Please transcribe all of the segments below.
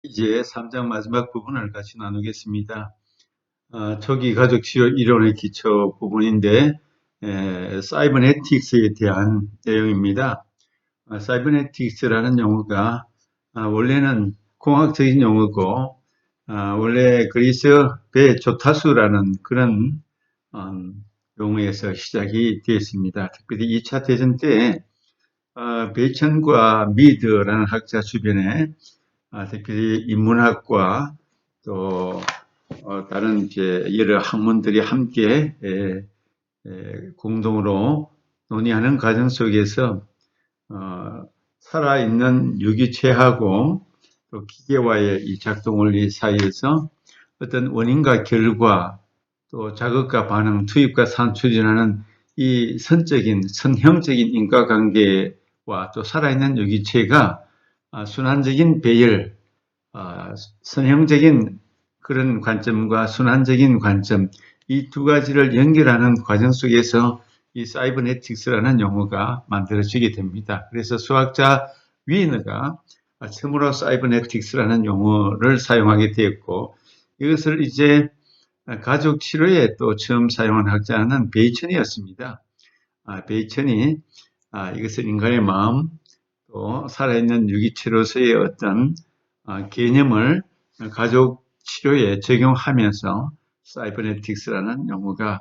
이제 3장 마지막 부분을 같이 나누겠습니다. 초기 가족 치료 이론의 기초 부분인데, 사이버네틱스에 대한 내용입니다. 사이버네틱스라는 용어가 원래는 공학적인 용어고, 원래 그리스 배조타수라는 그런 용어에서 시작이 되었습니다. 특별히 2차 대전 때 베이천과 미드라는 학자 주변에 특별히 인문학과 또 다른 이제 여러 학문들이 함께 공동으로 논의하는 과정 속에서 살아있는 유기체하고 또 기계와의 이 작동 원리 사이에서 어떤 원인과 결과 또 자극과 반응, 투입과 산출이라는 이 선형적인 인과관계와 또 살아있는 유기체가 순환적인 배열, 선형적인 그런 관점과 순환적인 관점, 이 두 가지를 연결하는 과정 속에서 이 사이버네틱스라는 용어가 만들어지게 됩니다. 그래서 수학자 위너가 처음으로 사이버네틱스라는 용어를 사용하게 되었고, 이것을 이제 가족 치료에 또 처음 사용한 학자는 베이천이었습니다. 베이천이 이것을 인간의 마음, 또 살아있는 유기체로서의 어떤 개념을 가족 치료에 적용하면서 사이버네틱스라는 용어가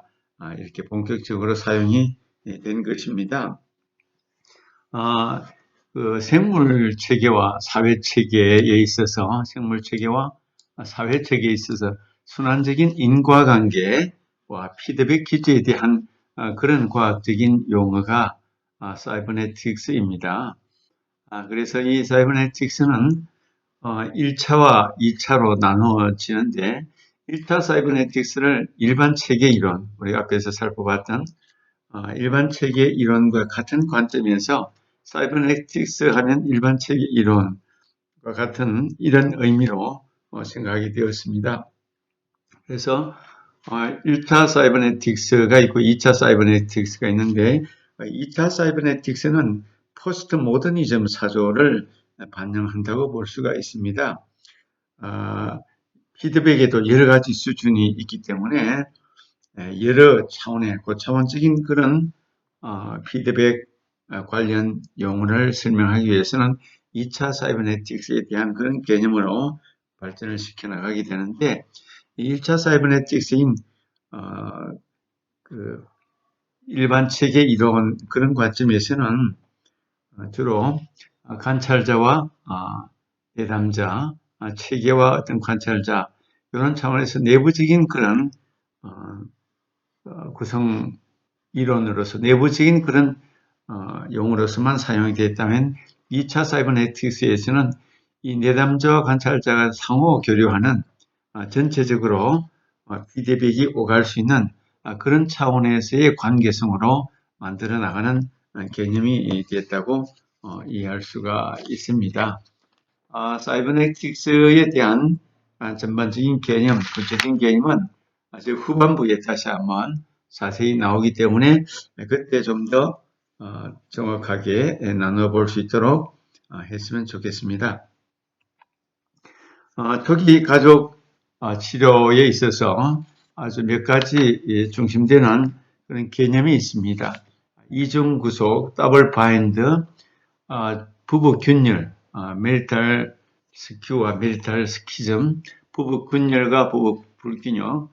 이렇게 본격적으로 사용이 된 것입니다. 그 생물 체계와 사회 체계에 있어서 순환적인 인과관계와 피드백 기제에 대한 그런 과학적인 용어가 사이버네틱스입니다. 그래서 이 사이버네틱스는 1차와 2차로 나누어지는데 1차 사이버네틱스를 일반 체계 이론, 우리가 앞에서 살펴봤던 일반 체계 이론과 같은 관점에서 사이버네틱스 하면 일반 체계 이론과 같은 이런 의미로 생각하게 되었습니다. 그래서 1차 사이버네틱스가 있고 2차 사이버네틱스가 있는데 2차 사이버네틱스는 포스트 모더니즘 사조를 반영한다고 볼 수가 있습니다. 피드백에도 여러 가지 수준이 있기 때문에 여러 차원의 고차원적인 그런 피드백 관련 용어를 설명하기 위해서는 2차 사이버네틱스에 대한 그런 개념으로 발전을 시켜나가게 되는데 1차 사이버네틱스인 그 일반 체계 이론 그런 관점에서는 주로 관찰자와 내담자, 체계와 어떤 관찰자 이런 차원에서 내부적인 그런 구성 이론으로서 내부적인 그런 용어로서만 사용이 됐다면 2차 사이버네틱스에서는 이 내담자와 관찰자가 상호 교류하는 전체적으로 피드백이 오갈 수 있는 그런 차원에서의 관계성으로 만들어 나가는 개념이 됐다고 이해할 수가 있습니다. 사이버네틱스에 대한 전반적인 개념, 구체적인 개념은 아주 후반부에 다시 한번 자세히 나오기 때문에 그때 좀 더 정확하게 나눠 볼 수 있도록 했으면 좋겠습니다. 초기 가족 치료에 있어서 아주 몇 가지 중심되는 그런 개념이 있습니다. 이중 구속, 더블 바인드, 부부 균열, 메리탈 스큐와 메리탈 스키즘, 부부 균열과 부부 불균형,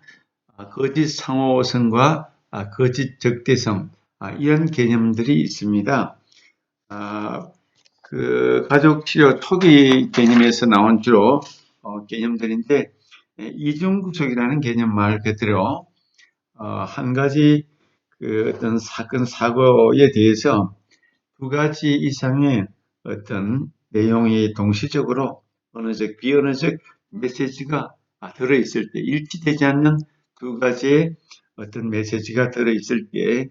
거짓 상호성과 거짓 적대성, 이런 개념들이 있습니다. 그 가족 치료 초기 개념에서 나온 주로 개념들인데 이중 구속이라는 개념 말 그대로 한 가지 그 어떤 사건 사고에 대해서 두 가지 이상의 어떤 내용이 동시적으로 언어적 비언어적 메시지가 들어있을 때 일치되지 않는 두 가지의 어떤 메시지가 들어있을 때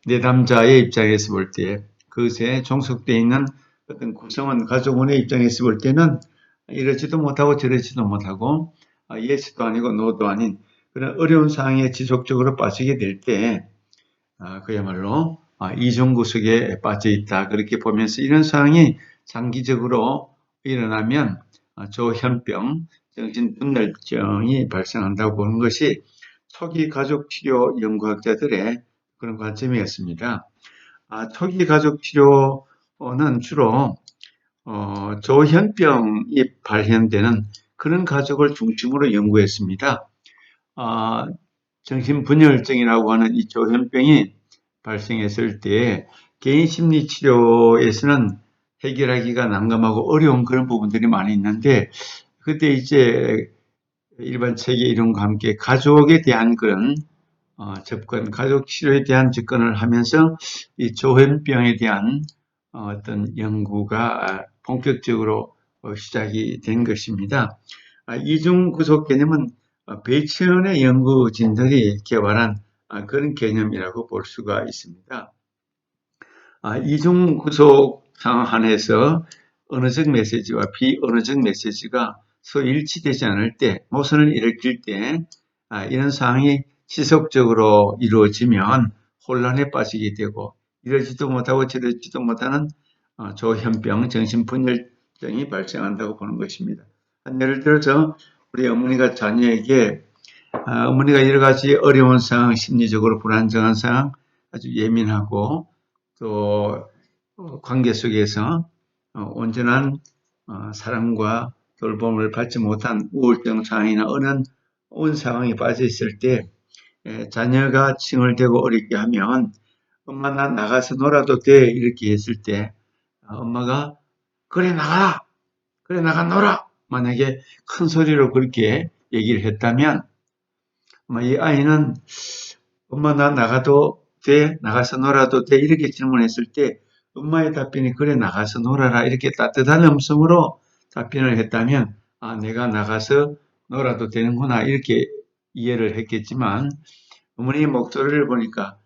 내담자의 입장에서 볼 때 그것에 종속되어 있는 어떤 구성원 가족원의 입장에서 볼 때는 이러지도 못하고 저러지도 못하고 예스도 아니고 노도 아닌 그런 어려운 상황에 지속적으로 빠지게 될 때 그야말로 이중구석에 빠져 있다 그렇게 보면서 이런 상황이 장기적으로 일어나면 조현병, 정신분열증이 발생한다고 보는 것이 초기 가족치료 연구학자들의 그런 관점이었습니다. 초기 가족치료는 주로 조현병이 발현되는 그런 가족을 중심으로 연구했습니다. 정신분열증이라고 하는 이 조현병이 발생했을 때 개인 심리 치료에서는 해결하기가 난감하고 어려운 그런 부분들이 많이 있는데, 그때 이제 일반 체계 이론과 함께 가족에 대한 그런 접근, 가족 치료에 대한 접근을 하면서 이 조현병에 대한 어떤 연구가 본격적으로 시작이 된 것입니다. 이중구속 개념은 베이천의 연구진들이 개발한 그런 개념이라고 볼 수가 있습니다. 이중구속 상황 안에서 언어적 메시지와 비언어적 메시지가 서로 일치되지 않을 때, 모순을 일으킬 때 이런 상황이 지속적으로 이루어지면 혼란에 빠지게 되고 이러지도 못하고 저러지도 못하는 조현병, 정신분열증이 발생한다고 보는 것입니다. 예를 들어서 우리 어머니가 자녀에게 어머니가 여러 가지 어려운 상황, 심리적으로 불안정한 상황, 아주 예민하고 또 관계 속에서 온전한 사랑과 돌봄을 받지 못한 우울증 상황이나 어려운 상황에 빠져 있을 때 자녀가 칭얼대고 어렵게 하면 엄마 나 나가서 놀아도 돼 이렇게 했을 때 엄마가 그래 나가라 그래 나가 놀아 만약에 큰 소리로 그렇게 얘기를 했다면 이 아이는 엄마 나 나가도 돼 나가서 놀아도 돼 이렇게 질문했을 때 엄마의 답변이 그래 나가서 놀아라 이렇게 따뜻한 음성으로 답변을 했다면 내가 나가서 놀아도 되는구나 이렇게 이해를 했겠지만 어머니의 목소리를 보니까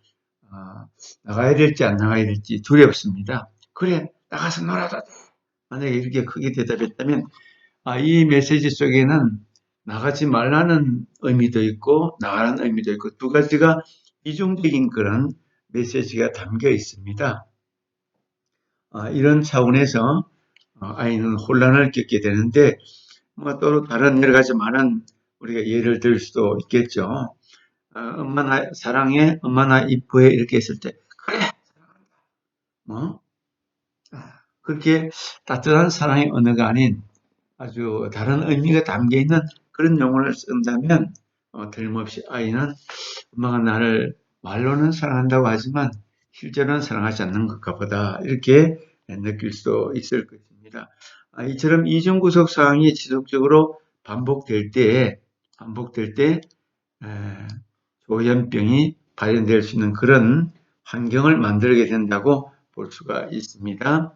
나가야 될지 안 나가야 될지 두렵습니다. 그래 나가서 놀아도 돼. 만약에 이렇게 크게 대답했다면 이 메시지 속에는 나가지 말라는 의미도 있고 나가라는 의미도 있고 두 가지가 이중적인 그런 메시지가 담겨 있습니다. 이런 차원에서 아이는 혼란을 겪게 되는데 또 다른 여러 가지 많은 우리가 예를 들 수도 있겠죠. 엄마 나 사랑해, 엄마 나 이뻐해 이렇게 했을 때 그래 뭐 그렇게 따뜻한 사랑의 언어가 아닌 아주 다른 의미가 담겨 있는 그런 용어를 쓴다면 틀림없이 아이는 엄마가 나를 말로는 사랑한다고 하지만 실제로는 사랑하지 않는 것과 보다 이렇게 느낄 수도 있을 것입니다. 이처럼 이중구속 상황이 지속적으로 반복될 때 조현병이 발현될 수 있는 그런 환경을 만들게 된다고 볼 수가 있습니다.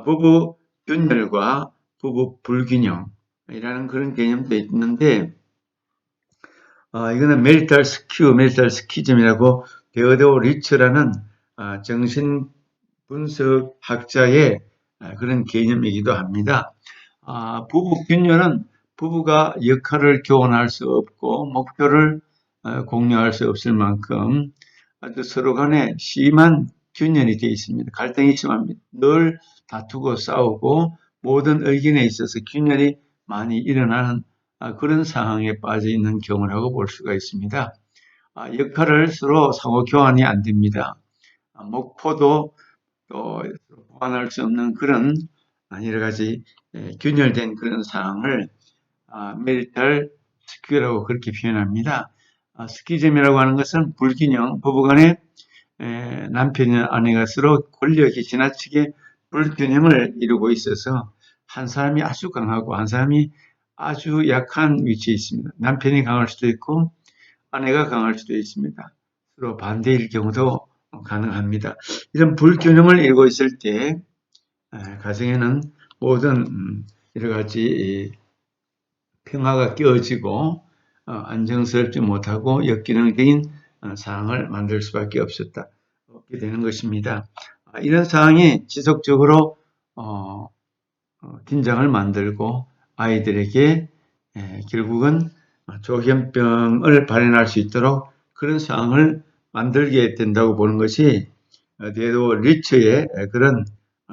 부부 균열과 부부 불균형이라는 그런 개념도 있는데 이거는 메리탈 스키즘이라고 데어도 리처라는 정신 분석 학자의 그런 개념이기도 합니다. 부부 균열은 부부가 역할을 교환할 수 없고 목표를 공유할 수 없을 만큼 아주 서로 간에 심한 균열이 되어 있습니다. 갈등이 심합니다. 늘 다투고 싸우고 모든 의견에 있어서 균열이 많이 일어나는 그런 상황에 빠져 있는 경우라고 볼 수가 있습니다. 역할을 서로 상호 교환이 안 됩니다. 목표도 또 보완할 수 없는 그런 여러 가지 균열된 그런 상황을 메리탈 스퀴라고 그렇게 표현합니다. 스키즘이라고 하는 것은 불균형, 부부간에 남편이나 아내가 서로 권력이 지나치게 불균형을 이루고 있어서 한 사람이 아주 강하고 한 사람이 아주 약한 위치에 있습니다. 남편이 강할 수도 있고 아내가 강할 수도 있습니다. 서로 반대일 경우도 가능합니다. 이런 불균형을 이루고 있을 때 가정에는 모든 여러 가지 평화가 깨어지고 안정스럽지 못하고 역기능적인 상황을 만들 수밖에 없게 되는 것입니다. 이런 상황이 지속적으로 긴장을 만들고 아이들에게 결국은 조현병을 발현할 수 있도록 그런 상황을 만들게 된다고 보는 것이 데도 리처의 그런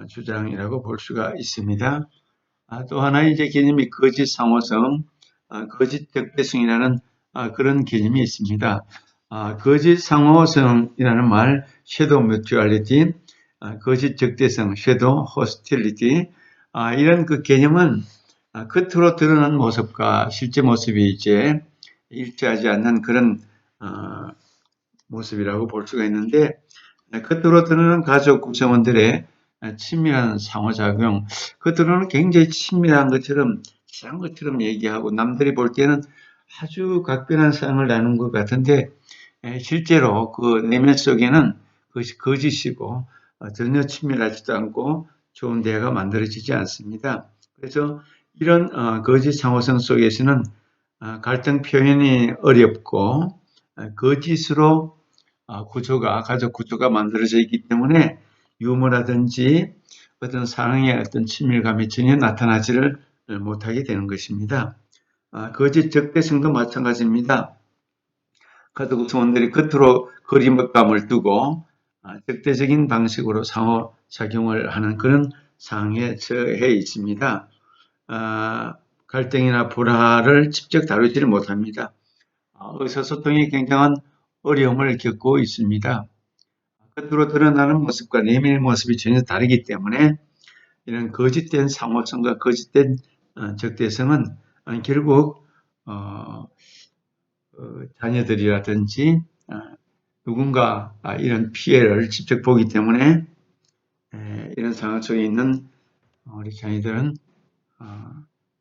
주장이라고 볼 수가 있습니다. 또 하나의 이제 개념이 거짓 상호성, 거짓 적대성이라는 그런 개념이 있습니다. 거짓 상호성이라는 말, shadow mutuality, 거짓 적대성, shadow hostility, 이런 그 개념은 겉으로 드러난 모습과 실제 모습이 이제 일치하지 않는 그런 모습이라고 볼 수가 있는데, 겉으로 드러난 가족 구성원들의 친밀한 상호작용, 겉으로는 굉장히 친밀한 것처럼, 친한 것처럼 얘기하고, 남들이 볼 때는 아주 각별한 사랑을 나누는 것 같은데, 실제로 그 내면 속에는 그것이 거짓이고, 전혀 친밀하지도 않고, 좋은 대화가 만들어지지 않습니다. 그래서 이런 거짓 상호성 속에서는 갈등 표현이 어렵고, 거짓으로 가족 구조가 만들어져 있기 때문에 유머라든지 어떤 사랑의 어떤 친밀감이 전혀 나타나지를 못하게 되는 것입니다. 거짓 적대성도 마찬가지입니다. 가족 구성원들이 겉으로 거리감을 두고 적대적인 방식으로 상호작용을 하는 그런 상황에 처해 있습니다. 갈등이나 불화를 직접 다루지를 못합니다. 의사소통이 굉장한 어려움을 겪고 있습니다. 겉으로 드러나는 모습과 내면의 모습이 전혀 다르기 때문에 이런 거짓된 상호성과 거짓된 적대성은 결국 자녀들이라든지 누군가 이런 피해를 직접 보기 때문에 이런 상황 속에 있는 우리 자녀들은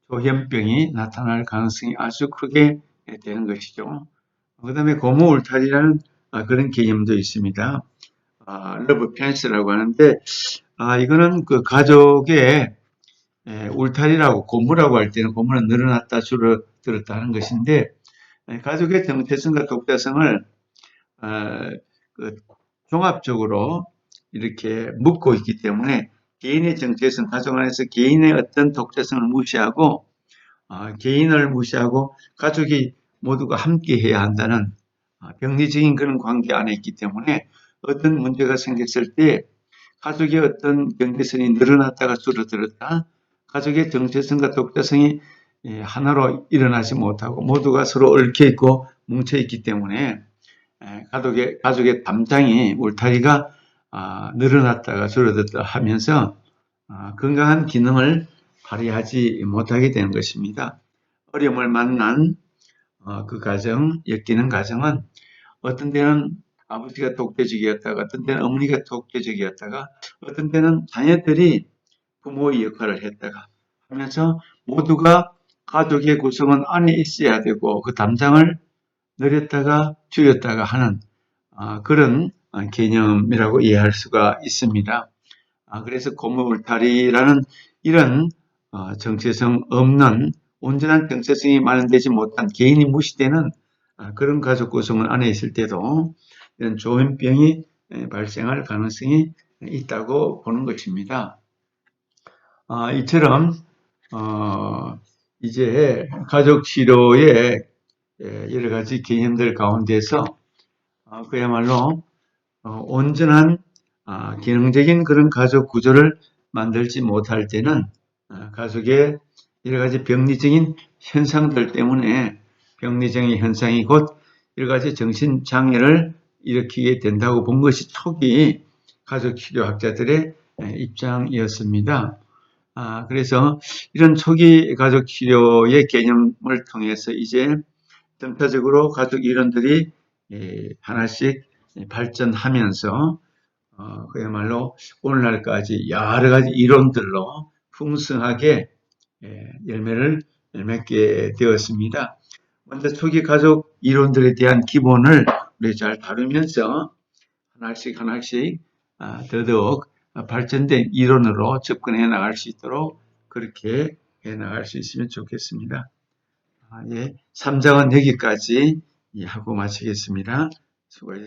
조현병이 나타날 가능성이 아주 크게 되는 것이죠. 그 다음에 고무 울타리라는 그런 개념도 있습니다. 러브 펜스라고 하는데, 이거는 그 가족의 울타리라고, 고무라고 할 때는 고무는 늘어났다 줄어들었다 하는 것인데, 가족의 정체성과 독자성을 그 종합적으로 이렇게 묶고 있기 때문에 개인의 정체성, 가족 안에서 개인의 어떤 독자성을 무시하고 개인을 무시하고 가족이 모두가 함께 해야 한다는 병리적인 그런 관계 안에 있기 때문에 어떤 문제가 생겼을 때 가족의 어떤 경계선이 늘어났다가 줄어들었다, 가족의 정체성과 독자성이 하나로 일어나지 못하고 모두가 서로 얽혀 있고 뭉쳐 있기 때문에 가족의 담장이 울타리가 늘어났다가 줄어들었다 하면서 건강한 기능을 발휘하지 못하게 되는 것입니다. 어려움을 만난 그 가정, 엮이는 가정은 어떤 때는 아버지가 독재적이었다가, 어떤 때는 어머니가 독재적이었다가, 어떤 때는 자녀들이 부모의 역할을 했다가 하면서 모두가 가족의 구성원 안에 있어야 되고 그 담장을 늘렸다가 줄였다가 하는 그런 개념이라고 이해할 수가 있습니다. 그래서 고무 울타리라는 이런 정체성 없는 온전한 정체성이 마련되지 못한 개인이 무시되는 그런 가족 구성원 안에 있을 때도 이런 조현병이 발생할 가능성이 있다고 보는 것입니다. 이처럼 이제 가족 치료의 여러 가지 개념들 가운데서 그야말로 온전한 기능적인 그런 가족 구조를 만들지 못할 때는 가족의 여러 가지 병리적인 현상들 때문에 병리적인 현상이 곧 여러 가지 정신장애를 일으키게 된다고 본 것이 초기 가족치료학자들의 입장이었습니다. 그래서 이런 초기 가족치료의 개념을 통해서 이제 점차적으로 가족 이론들이 하나씩 발전하면서 그야말로 오늘날까지 여러 가지 이론들로 풍성하게 열매를 맺게 되었습니다. 먼저 초기 가족 이론들에 대한 기본을 우리 잘 다루면서 하나씩 더더욱 발전된 이론으로 접근해 나갈 수 있도록 그렇게 해 나갈 수 있으면 좋겠습니다. 3장은 여기까지 하고 마치겠습니다. 수고하셨습니다.